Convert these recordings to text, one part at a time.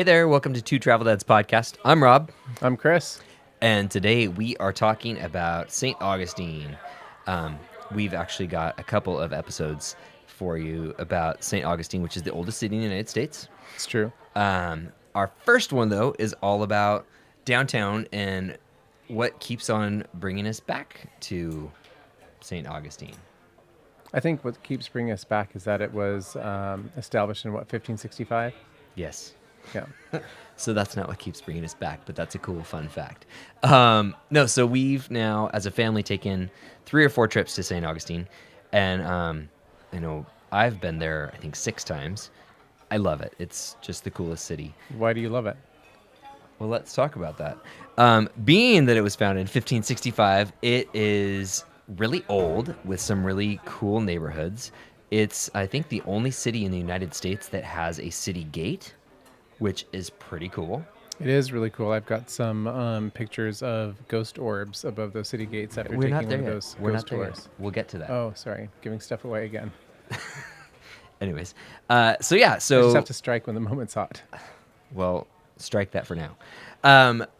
there, welcome to Two Travel Dads Podcast. I'm Rob, I'm Chris. and today we are talking about St. Augustine. We've actually got a couple of episodes for you about St. Augustine, which is the oldest city in the United States. It's true. Our first one, though, is all about downtown and what keeps on bringing us back to St. Augustine. I think what keeps bringing us back is that it was established in, 1565? Yes. Yeah. So that's not what keeps bringing us back, but that's a cool, fun fact. No, so we've now, as a family, taken 3 or 4 trips to St. Augustine, and I've been there, I think, 6 times. I love it. It's just the coolest city. Why do you love it? Well, let's talk about that. Being that it was founded in 1565, it is really old with some really cool neighborhoods. It's, I think, the only city in the United States that has a city gate, which is pretty cool. It is really cool. I've got some pictures of ghost orbs above those city gates after We're taking not one there of yet. those We're ghost not there tours. yet. We'll get to that. Oh, sorry. Giving stuff away again. Anyways, so I just have to strike when the moment's hot. well, strike that for now.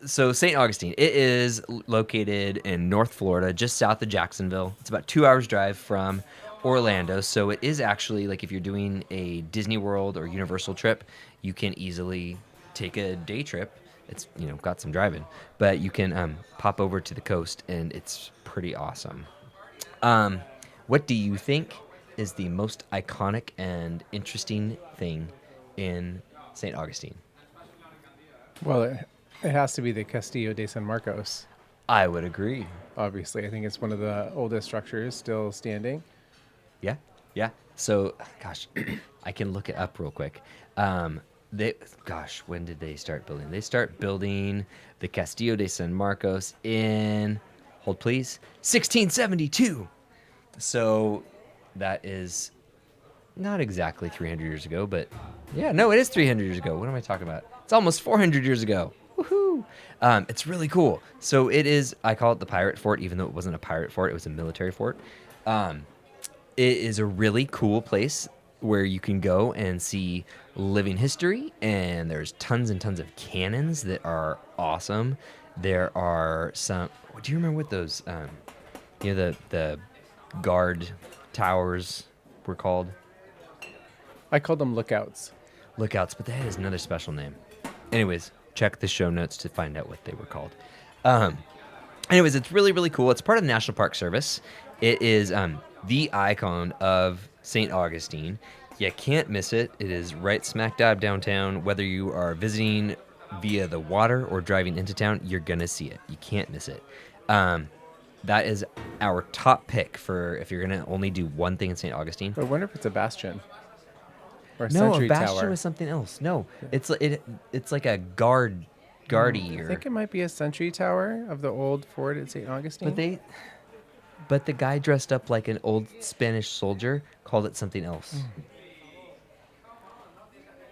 So St. Augustine, it is located in North Florida, just south of Jacksonville. It's about 2 hours drive from Orlando. So it is actually, like, if you're doing a Disney World or Universal trip, you can easily take a day trip. It's, got some driving, but you can pop over to the coast and it's pretty awesome. What do you think is the most iconic and interesting thing in St. Augustine? Well, it has to be the Castillo de San Marcos, I would agree. obviously. I think it's one of the oldest structures still standing. Yeah. So, gosh, I can look it up real quick. When did they start building? They start building the Castillo de San Marcos in, hold please, 1672. So that is not exactly 300 years ago, but yeah, no, it is 300 years ago. What am I talking about? It's almost 400 years ago. Woohoo! It's really cool. So it is, I call it the pirate fort, even though it wasn't a pirate fort, it was a military fort. It is a really cool place where you can go and see living history, and there's tons and tons of cannons that are awesome. There are some, do you remember what those, the guard towers were called? I call them lookouts. Lookouts, but that is another special name. Anyways, check the show notes to find out what they were called. Anyways, it's really, really cool. It's part of the National Park Service. It is the icon of St. Augustine. You can't miss it. It is right smack dab downtown. Whether you are visiting via the water or driving into town, you're going to see it. You can't miss it. That is our top pick for if you're going to only do one thing in St. Augustine. I wonder if it's a bastion or a No, sentry a bastion tower. was something else. No, it's like a guardy. I think it might be a sentry tower of the old fort at St. Augustine. But the guy dressed up like an old Spanish soldier called it something else.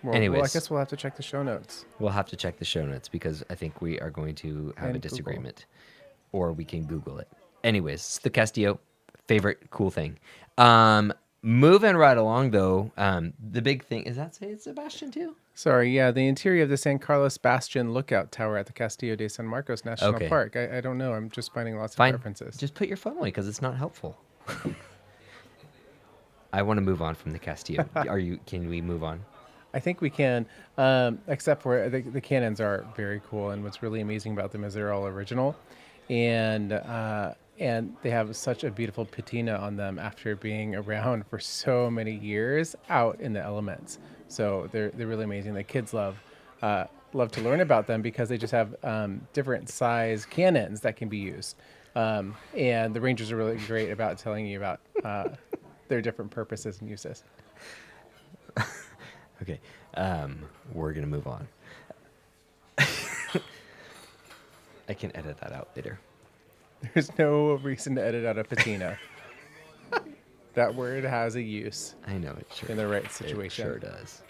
Well, Anyways. I guess we'll have to check the show notes. We'll have to check the show notes because I think we are going to have And a Google. disagreement, or we can Google it. Anyways, the Castillo, favorite cool thing. Moving right along though, the big thing is that say it's Sebastian too. Sorry, yeah, the interior of the San Carlos Bastion lookout tower at the Castillo de San Marcos National Okay. Park. I don't know. I'm just finding lots Fine, of references. just put your phone away because it's not helpful. I want to move on from the Castillo. Can we move on? I think we can, except for the cannons are very cool, and what's really amazing about them is they're all original, and they have such a beautiful patina on them after being around for so many years out in the elements. So they're really amazing. The kids love to learn about them because they just have different size cannons that can be used, and the rangers are really great about telling you about their different purposes and uses. Okay, we're gonna move on. I can edit that out later. There's no reason to edit out a patina. That word has a use I know it sure in the right situation. It sure does.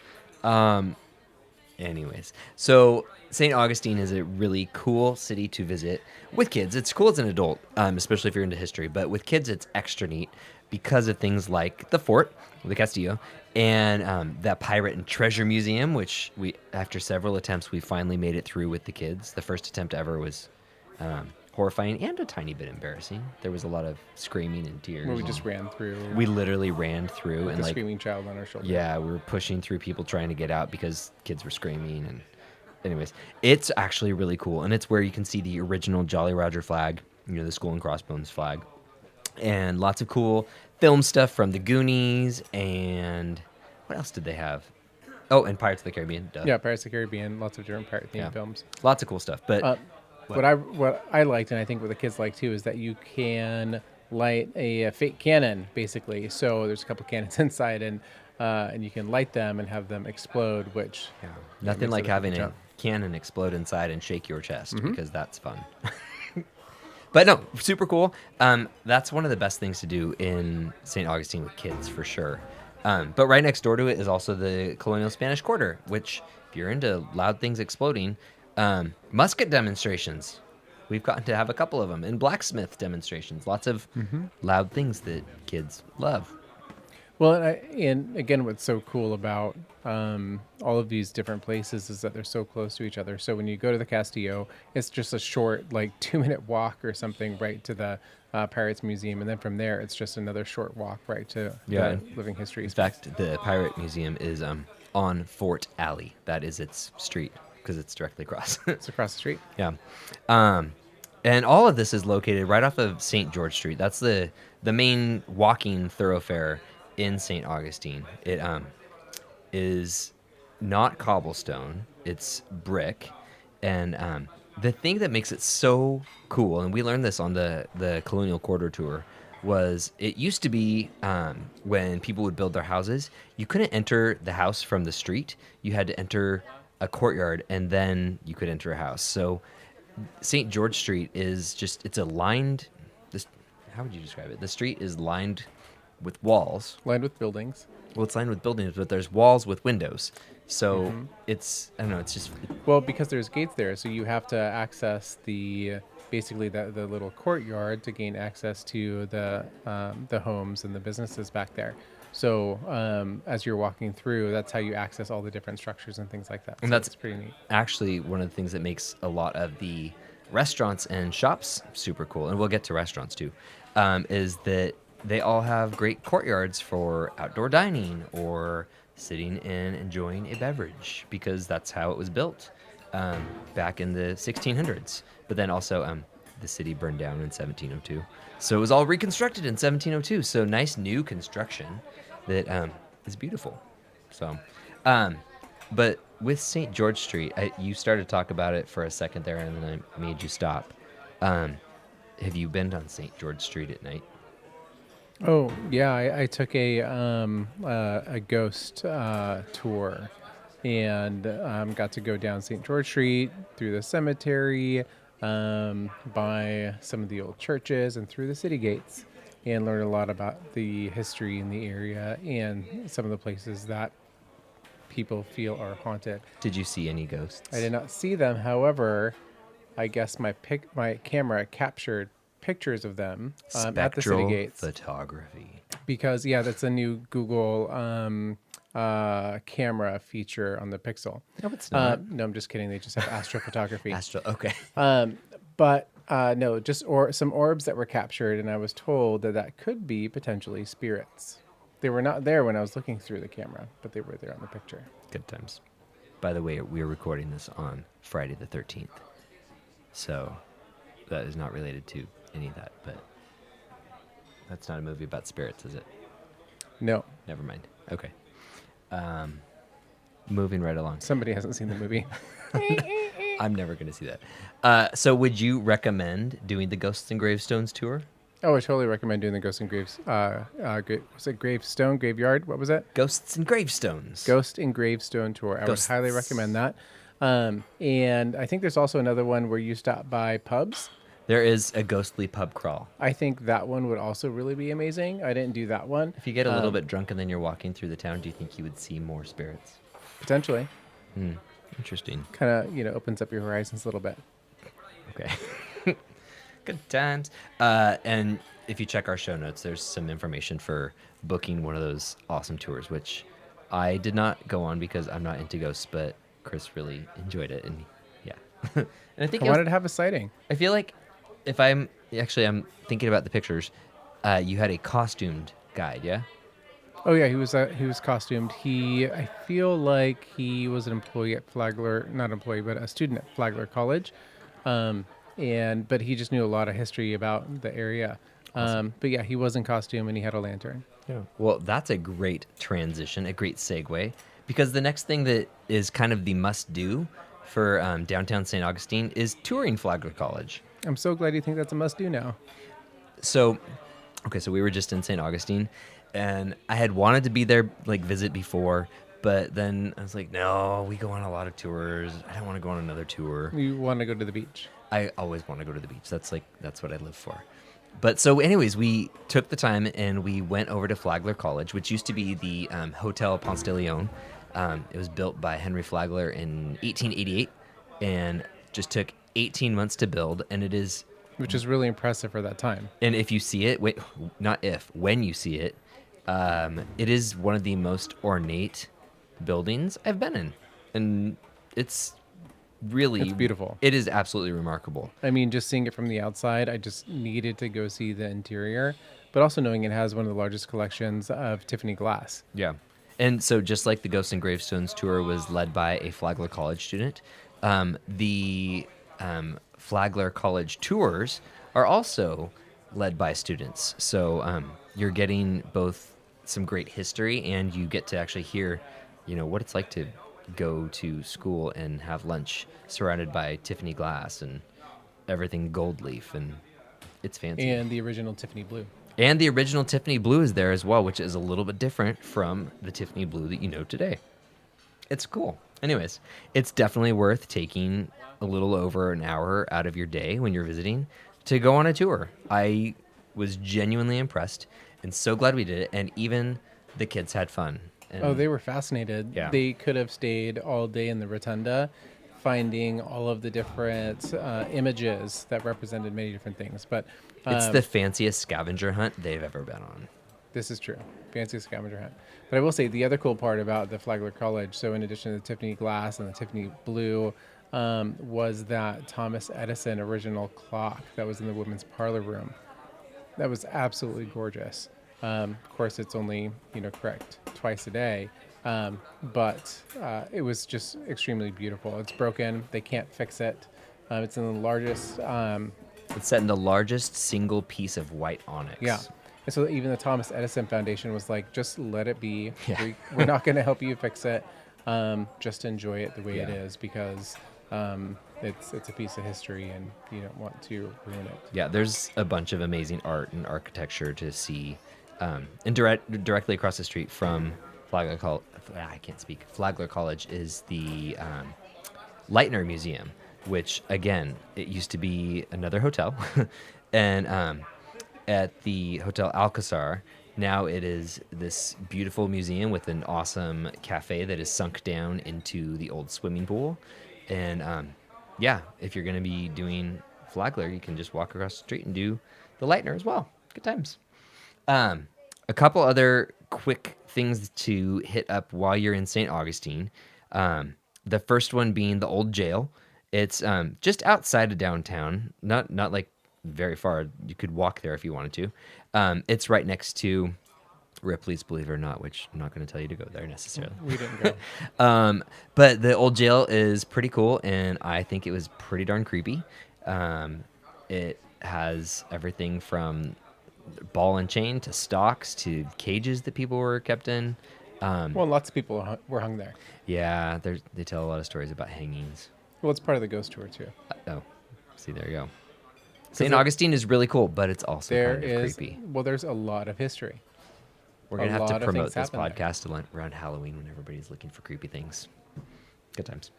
Anyways, so St. Augustine is a really cool city to visit with kids. It's cool as an adult, especially if you're into history. But with kids, it's extra neat because of things like the fort, the Castillo, and that pirate and treasure museum, which after several attempts, we finally made it through with the kids. The first attempt ever was horrifying and a tiny bit embarrassing. There was a lot of screaming and tears. Where we and just ran through we literally ran through with and a like screaming child on our shoulder. yeah, we were pushing through people trying to get out because kids were screaming. And anyways, it's actually really cool, and it's where you can see the original Jolly Roger flag, the Skull and Crossbones flag, and lots of cool film stuff from the Goonies. And what else did they have? Oh, and Pirates of the Caribbean. Duh. Yeah, Pirates of the Caribbean, lots of different pirate themed Yeah. films. Lots of cool stuff. But What I liked, and I think what the kids like too, is that you can light a fake cannon, basically. So there's a couple cannons inside, and you can light them and have them explode, which nothing makes like it a having good a jump. cannon explode inside and shake your chest because that's fun. But no, super cool. That's one of the best things to do in St. Augustine with kids, for sure. But right next door to it is also the Colonial Spanish Quarter, which, if you're into loud things exploding, musket demonstrations. We've gotten to have a couple of them, and blacksmith demonstrations. Lots of loud things that kids love. Well, and again, what's so cool about all of these different places is that they're so close to each other. So when you go to the Castillo, it's just a short, like 2-minute walk or something right to the Pirates Museum, and then from there, it's just another short walk right to the Living History. In fact, the Pirate Museum is on Fort Alley. That is its street because it's directly across. It's across the street. Yeah. And all of this is located right off of St. George Street. That's the main walking thoroughfare in St. Augustine. It is not cobblestone. It's brick. And the thing that makes it so cool, and we learned this on the Colonial Quarter tour, was it used to be when people would build their houses, you couldn't enter the house from the street. You had to enter a courtyard, and then you could enter a house. So St. George Street is just, it's a lined, how would you describe it? The street is lined with walls. Lined with buildings. Well, it's lined with buildings, but there's walls with windows. So it's, I don't know, it's just... Well, because there's gates there, so you have to access basically the little courtyard to gain access to the homes and the businesses back there. So as you're walking through, that's how you access all the different structures and things like that. And So that's it's pretty neat. actually one of the things that makes a lot of the restaurants and shops super cool, and we'll get to restaurants too, is that they all have great courtyards for outdoor dining or sitting and enjoying a beverage, because that's how it was built back in the 1600s. But then also the city burned down in 1702. So it was all reconstructed in 1702. So nice new construction that is beautiful. So, but with St. George Street, you started to talk about it for a second there, and then I made you stop. Have you been on St. George Street at night? Oh yeah, I took a ghost tour, and got to go down St. George Street through the cemetery, by some of the old churches, and through the city gates, and learn a lot about the history in the area and some of the places that people feel are haunted. Did you see any ghosts? I did not see them. However, I guess my camera captured pictures of them at the city Spectral gates. photography. Because that's a new Google camera feature on the Pixel. No, it's not. No, I'm just kidding. They just have astrophotography. Okay. But no, just some orbs that were captured, and I was told that could be potentially spirits. They were not there when I was looking through the camera, but they were there on the picture. Good times. By the way, we're recording this on Friday the 13th. So that is not related to any of that, but that's not a movie about spirits, is it? No. Never mind. Okay. Moving right along. Somebody hasn't seen the movie. I'm never going to see that. So would you recommend doing the Ghosts and Gravestones tour? Oh, I totally recommend doing the Ghost and Graves. Was it Gravestone? Graveyard? What was it? Ghosts and Gravestones. Ghost and Gravestone tour. I Ghosts. would highly recommend that. And I think there's also another one where you stop by pubs. There is a ghostly pub crawl. I think that one would also really be amazing. I didn't do that one. If you get a little bit drunk and then you're walking through the town, do you think you would see more spirits? Potentially. Interesting. Kind of, opens up your horizons a little bit. Okay. Good times. And if you check our show notes, there's some information for booking one of those awesome tours, which I did not go on because I'm not into ghosts, but Chris really enjoyed it, and yeah. And I think I it was. wanted to have a sighting. I feel like if I'm thinking about the pictures, you had a costumed guide, yeah. Oh yeah, he was costumed. I feel like he was an employee at Flagler, not employee, but a student at Flagler College, um, and but he just knew a lot of history about the area. Awesome. But yeah, he was in costume and he had a lantern. Yeah. Well, that's a great transition, a great segue, because the next thing that is kind of the must do for downtown St. Augustine is touring Flagler College. I'm so glad you think that's a must do now. So, okay, so we were just in St. Augustine, and I had wanted to be there, like, visit before, but then I was like, no, we go on a lot of tours. I don't want to go on another tour. You want to go to the beach? I always want to go to the beach. That's what I live for. But so, anyways, we took the time and we went over to Flagler College, which used to be the Hotel Ponce de Leon. It was built by Henry Flagler in 1888, and just took 18 months to build. And it is, Which is really impressive for that time. and if you see it, wait, not if, when you see it, it is one of the most ornate buildings I've been in, and it's really It's beautiful. It is absolutely remarkable. I mean, just seeing it from the outside, I just needed to go see the interior, but also knowing it has one of the largest collections of Tiffany glass. Yeah. And so, just like the Ghosts and Gravestones tour was led by a Flagler College student, the Flagler College tours are also led by students. So, you're getting both some great history, and you get to actually hear, what it's like to go to school and have lunch surrounded by Tiffany glass and everything gold leaf, and it's fancy. And the original Tiffany blue. And the original Tiffany blue is there as well, which is a little bit different from the Tiffany blue that you know today. It's cool. Anyways, it's definitely worth taking a little over an hour out of your day when you're visiting to go on a tour. I was genuinely impressed and so glad we did it. And even the kids had fun. And Oh, they were fascinated. Yeah. They could have stayed all day in the rotunda, finding all of the different images that represented many different things. But it's the fanciest scavenger hunt they've ever been on. this is true. Fancy scavenger hunt. But I will say the other cool part about the Flagler College, so in addition to the Tiffany glass and the Tiffany blue, was that Thomas Edison original clock that was in the women's parlor room. That was absolutely gorgeous. Of course, it's only correct twice a day, but it was just extremely beautiful. It's broken; they can't fix it. It's in the largest, It's set in the largest single piece of white onyx. yeah. And so even the Thomas Edison Foundation was like, just let it be. Yeah. We're not going to help you fix it. Just enjoy it the way it Yeah. is because it's a piece of history and you don't want to ruin it. Yeah, there's a bunch of amazing art and architecture to see. And directly across the street from Flagler College, I can't speak. Flagler College is the Leitner Museum, which again, it used to be another hotel, and at the Hotel Alcazar, now it is this beautiful museum with an awesome cafe that is sunk down into the old swimming pool, and yeah, if you're gonna be doing Flagler, you can just walk across the street and do the Leitner as well. Good times. A couple other quick things to hit up while you're in St. Augustine. The first one being the old jail. It's just outside of downtown, not like very far. You could walk there if you wanted to. It's right next to Ripley's, believe it or not, which I'm not going to tell you to go there necessarily. We didn't go. But the old jail is pretty cool, and I think it was pretty darn creepy. It has everything from ball and chain to stocks to cages that people were kept in. Well, lots of people were hung there. Yeah, they tell a lot of stories about hangings. Well, it's part of the ghost tour too. Oh, see, there you go. St. there- Augustine is really cool, but it's also There kind of is creepy. well, there's a lot of history. We're going to a have to lot of promote things this happen there. podcast around Halloween when everybody's looking for creepy things. Good times.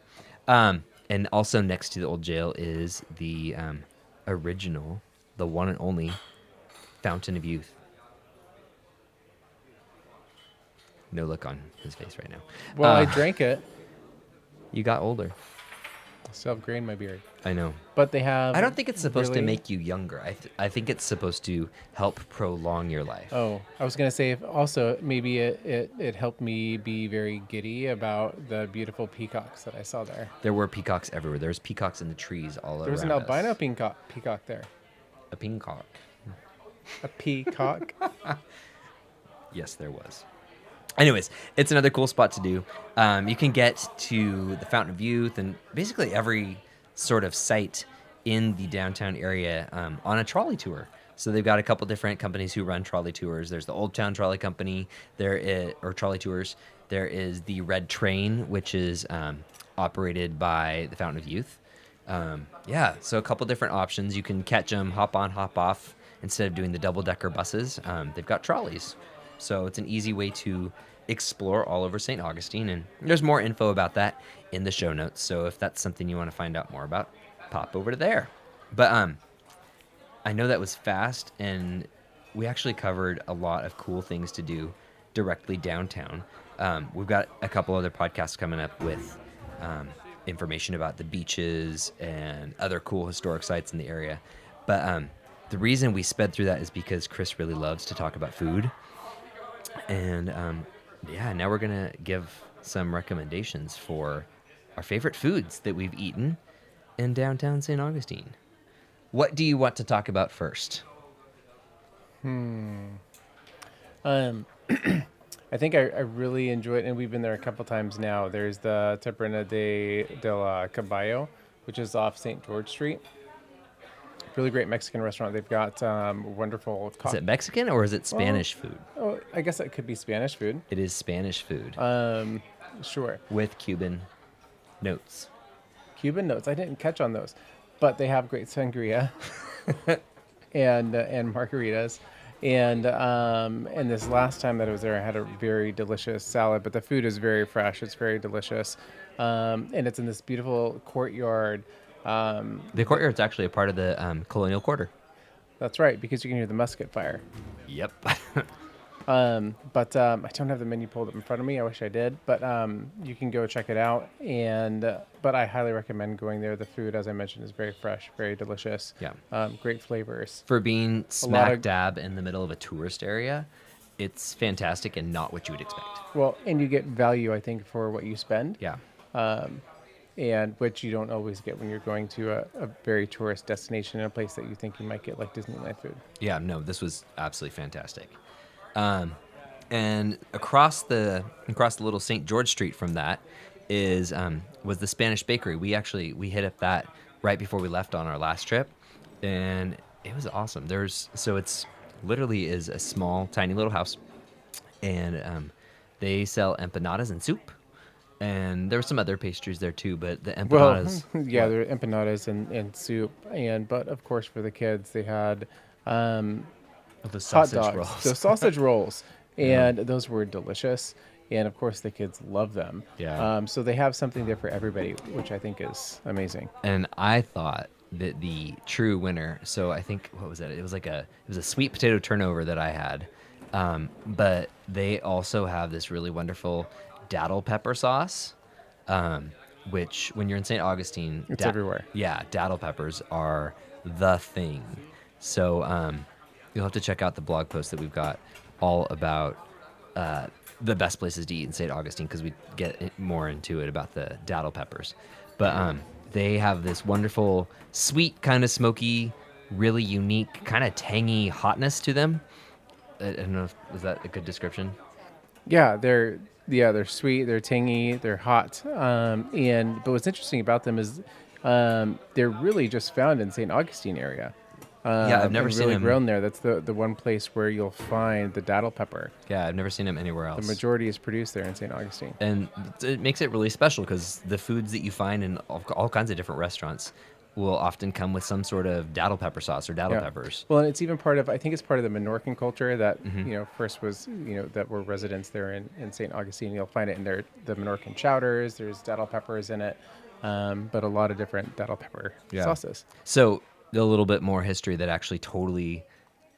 And also next to the old jail is the original, the one and only Fountain of Youth. No look on his face right now. Well, I drank it. You got older. Still have gray in my beard. I know. But they have I don't think it's supposed to really. make you younger. I think it's supposed to help prolong your life. Oh, I was gonna say if also maybe it helped me be very giddy about the beautiful peacocks that I saw there. There were peacocks everywhere. There's peacocks in the trees all There was an around albino us. peacock there. A peacock. A peacock. Yes, there was. Anyways, it's another cool spot to do. You can get to the Fountain of Youth and basically every sort of site in the downtown area on a trolley tour. So they've got a couple different companies who run trolley tours. There's the Old Town Trolley Company, or trolley tours. There is the Red Train, which is operated by the Fountain of Youth. Yeah, so a couple different options. You can catch them, hop on, hop off. Instead of doing the double-decker buses, they've got trolleys. So it's an easy way to explore all over St. Augustine. And there's more info about that in the show notes. So if that's something you want to find out more about, pop over to there. But I know that was fast, and we actually covered a lot of cool things to do directly downtown. We've got a couple other podcasts coming up with information about the beaches and other cool historic sites in the area. But the reason we sped through that is because Chris really loves to talk about food. And yeah, now we're going to give some recommendations for our favorite foods that we've eaten in downtown St. Augustine. What do you want to talk about first? I think I really enjoy it, and we've been there a couple times now. There's the Taberna del Caballo, which is off St. George Street. Really great Mexican restaurant. They've got wonderful Is it Mexican or is it Spanish food? Oh, I guess it could be Spanish food. It is Spanish food Sure. with Cuban notes. Cuban notes. I didn't catch on those, but they have great sangria and margaritas. And this last time that I was there, I had a very delicious salad. But the food is very fresh. It's very delicious, and it's in this beautiful courtyard. The courtyard's actually a part of the Colonial Quarter. That's right, because you can hear the musket fire. Yep. But I don't have the menu pulled up in front of me. I wish I did, but you can go check it out. But I highly recommend going there. The food, as I mentioned, is very fresh, very delicious. Yeah. Great flavors. For being lot smack of- dab in the middle of a tourist area, it's fantastic and not what you would expect. Well, and you get value, I think, for what you spend. Yeah. And which you don't always get when you're going to a very tourist destination in a place that you think you might get like Disneyland food. Yeah, no, this was absolutely fantastic. And across the little St. George Street from that was the Spanish Bakery. We hit up that right before we left on our last trip, and it was awesome. It's literally is a small, tiny little house, and they sell empanadas and soup. And there were some other pastries there too, but the empanadas. Yeah, what? there are empanadas and soup, but of course for the kids they had The hot sausage dogs, rolls. those sausage rolls, and those were delicious. And of course the kids love them. Yeah. So they have something there for everybody, which I think is amazing. And I thought that the true winner. So I think what was it? It was a sweet potato turnover that I had, but they also have this really wonderful datil pepper sauce, which when you're in St. Augustine, It's everywhere. Yeah, datil peppers are the thing. So you'll have to check out the blog post that we've got all about the best places to eat in St. Augustine, because we get more into it about the datil peppers. But they have this wonderful, sweet, kind of smoky, really unique, kind of tangy hotness to them. I don't know is that a good description? Yeah, they're sweet, they're tangy, they're hot. But what's interesting about them is they're really just found in St. Augustine area. Yeah, I've never and seen really them. grown there. That's the one place where you'll find the datil pepper. Yeah, I've never seen them anywhere The else. majority is produced there in St. Augustine. And it makes it really special because the foods that you find in all kinds of different restaurants will often come with some sort of datil pepper sauce or datil peppers. Well, and it's even part of, I think it's part of the Menorcan culture that, Mm-hmm. first was, that were residents there in St. Augustine. You'll find it in the Menorcan chowders. There's datil peppers in it, but a lot of different datil pepper sauces. So a little bit more history that actually totally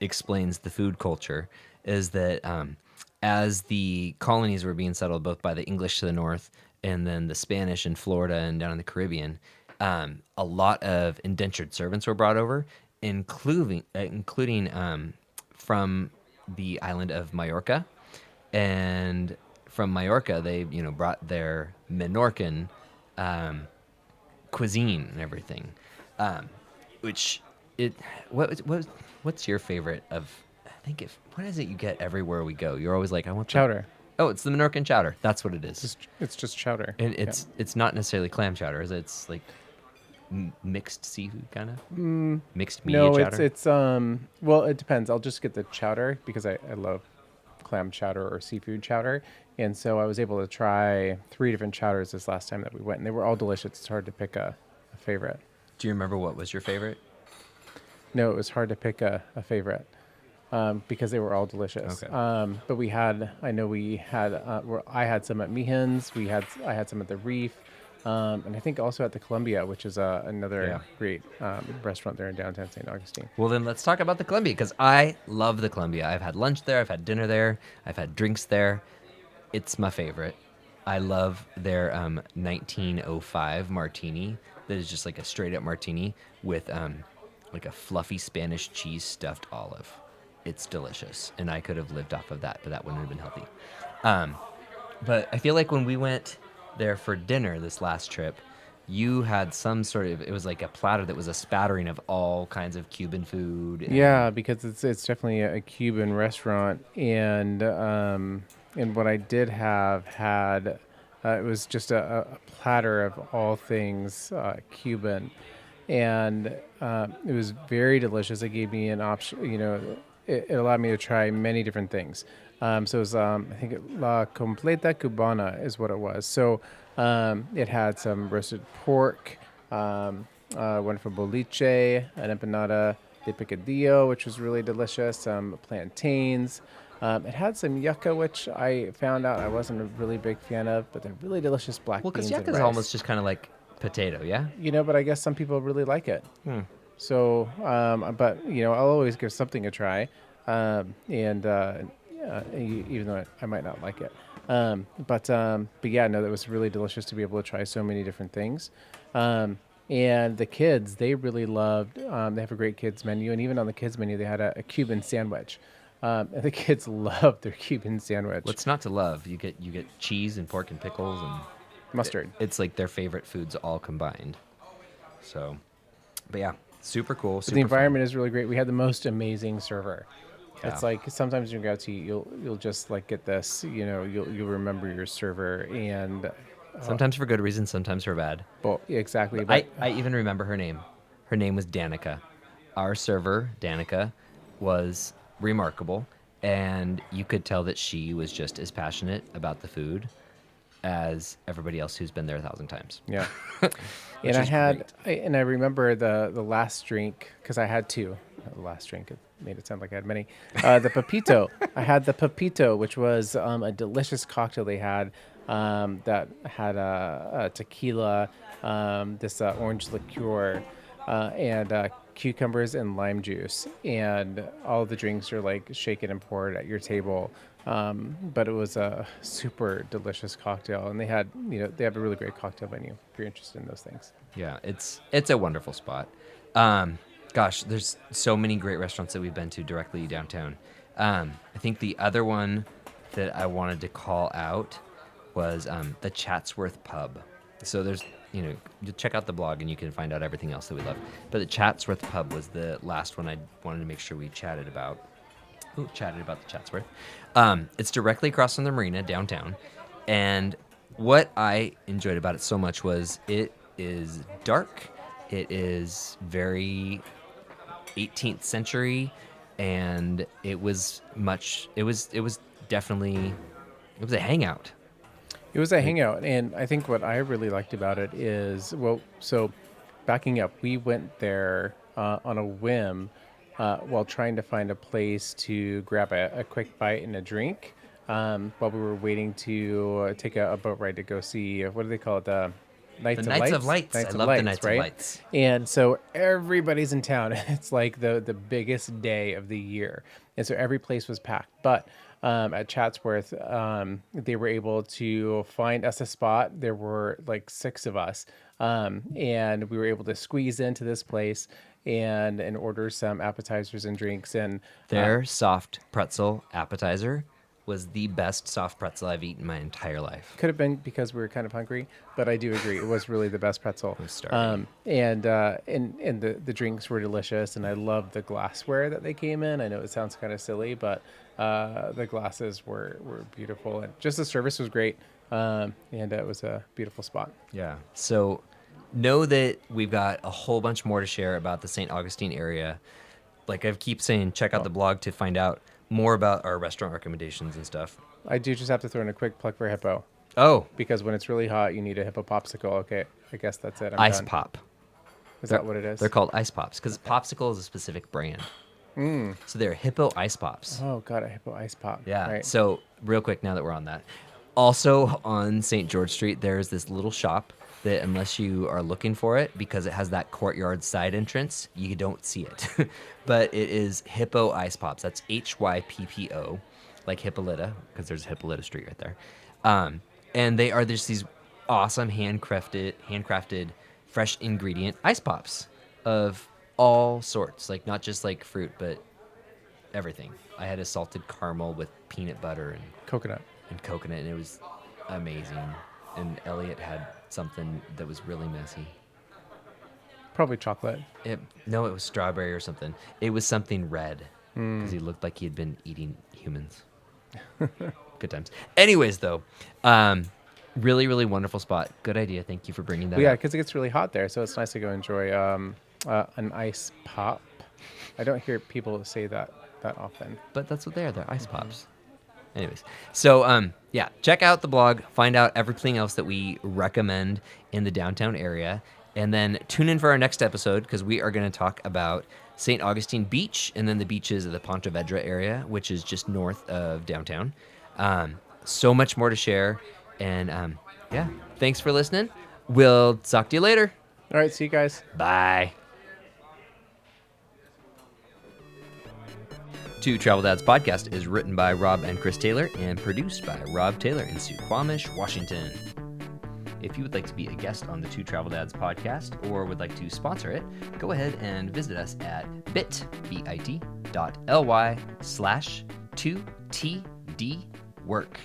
explains the food culture is that as the colonies were being settled both by the English to the north and then the Spanish in Florida and down in the Caribbean, A lot of indentured servants were brought over, including from the island of Majorca, and from Majorca they brought their Menorcan cuisine and everything, which it what's your favorite of? I think if what is it you get everywhere we go? You're always like, I want Chowder. Oh, it's the Menorcan chowder. That's what it is. It's just chowder. And Yeah. it's not necessarily clam chowder, is it? It's like mixed seafood kind of mixed media No, chowder. it's well, it depends. I'll just get the chowder because I love clam chowder or seafood chowder. And so I was able to try 3 different chowders this last time that we went, and they were all delicious. It's hard to pick a favorite. Do you remember what was your favorite? No, it was hard to pick a favorite because they were all delicious. Okay. But I had some at Meehan's. I had some at the Reef, and I think also at the Columbia, which is another Yeah. great restaurant there in downtown St. Augustine. Well, then let's talk about the Columbia because I love the Columbia. I've had lunch there, I've had dinner there, I've had drinks there. It's my favorite. I love their 1905 martini that is just like a straight up martini with like a fluffy Spanish cheese stuffed olive. It's delicious, and I could have lived off of that, but that wouldn't have been healthy. But I feel like when we went there for dinner this last trip, you had some sort of, it was like a platter that was a spattering of all kinds of Cuban food. Yeah, because it's definitely a Cuban restaurant, and what I did have had it was just a platter of all things Cuban, and it was very delicious. It gave me an option, it allowed me to try many different things. So it was, I think, La Completa Cubana is what it was. So it had some roasted pork, wonderful boliche, an empanada de picadillo, which was really delicious, some plantains. It had some yucca, which I found out I wasn't a really big fan of, but they're really delicious black Well, because beans and yucca is rice. almost just kind of like potato, yeah? But I guess some people really like it. So, but I'll always give something a try, and yeah, even though I might not like it. But yeah, no, that was really delicious to be able to try so many different things. And the kids, they really loved. They have a great kids menu, and even on the kids menu, they had a Cuban sandwich. And the kids loved their Cuban sandwich. What's not to love? You get cheese and pork and pickles and Mustard. It's like their favorite foods all combined. So, but yeah, super cool. But Super the fun. environment is really great. We had the most amazing server. Yeah. It's like sometimes you go out to eat, you'll just like get this, you'll remember your server, and Sometimes for good reasons, sometimes for bad. well, yeah, exactly. But I even remember her name. Her name was Danica. Our server, Danica, was remarkable, and you could tell that she was just as passionate about the food as everybody else who's been there 1,000 times. yeah, Which and is I remember the last drink because I had 2. The last drink, it made it sound like I had many. The Pepito. I had the Pepito, which was a delicious cocktail they had that had a tequila, this orange liqueur, and cucumbers and lime juice. And all the drinks are like shaken and poured at your table. But it was a super delicious cocktail, and they have a really great cocktail menu if you're interested in those things. Yeah, it's a wonderful spot. Gosh, there's so many great restaurants that we've been to directly downtown. I think the other one that I wanted to call out was the Chatsworth Pub. So there's, you check out the blog and you can find out everything else that we love. But the Chatsworth Pub was the last one I wanted to make sure we chatted about. Chatted about the Chatsworth. It's directly across from the marina downtown. And what I enjoyed about it so much was it is dark. It is very 18th century, and it was definitely a hangout. It was a hangout, and I think what I really liked about it is, well, so backing up, we went there on a whim while trying to find a place to grab a quick bite and a drink while we were waiting to take a boat ride to go see, what do they call it? The Nights of Lights. I love the Nights of Lights. And so everybody's in town. It's like the biggest day of the year. And so every place was packed. But at Chatsworth, they were able to find us a spot. There were like 6 of us, and we were able to squeeze into this place and order some appetizers and drinks. And Their soft pretzel appetizer was the best soft pretzel I've eaten my entire life. could have been because we were kind of hungry, but I do agree it was really the best pretzel. was starving. And the drinks were delicious, and I loved the glassware that they came in. I know it sounds kind of silly, but the glasses were beautiful, and just the service was great. And it was a beautiful spot. Yeah. So know that we've got a whole bunch more to share about the St. Augustine area. Like I keep saying, check out the blog to find out more about our restaurant recommendations and stuff. I do just have to throw in a quick plug for Hippo, Oh, because when it's really hot, you need a Hippo popsicle. Okay, I guess that's it. I'm Ice done. Pop. Is that what it is? They're called Ice Pops because Popsicle is a specific brand. So they're Hippo Ice Pops. Oh, God, a Hippo ice pop. Yeah. Right. So real quick, now that we're on that, also on St. George Street, there's this little shop that unless you are looking for it, because it has that courtyard side entrance, you don't see it. But it is Hippo Ice Pops. That's HYPPO, like Hippolyta, because there's Hippolyta Street right there. And they are just these awesome handcrafted, fresh ingredient ice pops of all sorts. Like not just like fruit, but everything. I had a salted caramel with peanut butter Coconut. and coconut, and it was amazing. And Elliot had something that was really messy. Probably chocolate. No, it was strawberry or something. It was something red because he looked like he had been eating humans. Good times. Anyways, though, really, really wonderful spot. Good idea. Thank you for bringing that Well, yeah, up. because it gets really hot there, so it's nice to go enjoy an ice pop. I don't hear people say that often. But that's what they are. They're ice pops. Anyways, so yeah, check out the blog, find out everything else that we recommend in the downtown area, and then tune in for our next episode because we are going to talk about St. Augustine Beach and then the beaches of the Ponte Vedra area, which is just north of downtown. So much more to share, and yeah, thanks for listening. We'll talk to you later. All right, see you guys. Bye. Two Travel Dads podcast is written by Rob and Chris Taylor and produced by Rob Taylor in Suquamish, Washington. If you would like to be a guest on the Two Travel Dads podcast or would like to sponsor it, go ahead and visit us at bit.ly/2tdwork.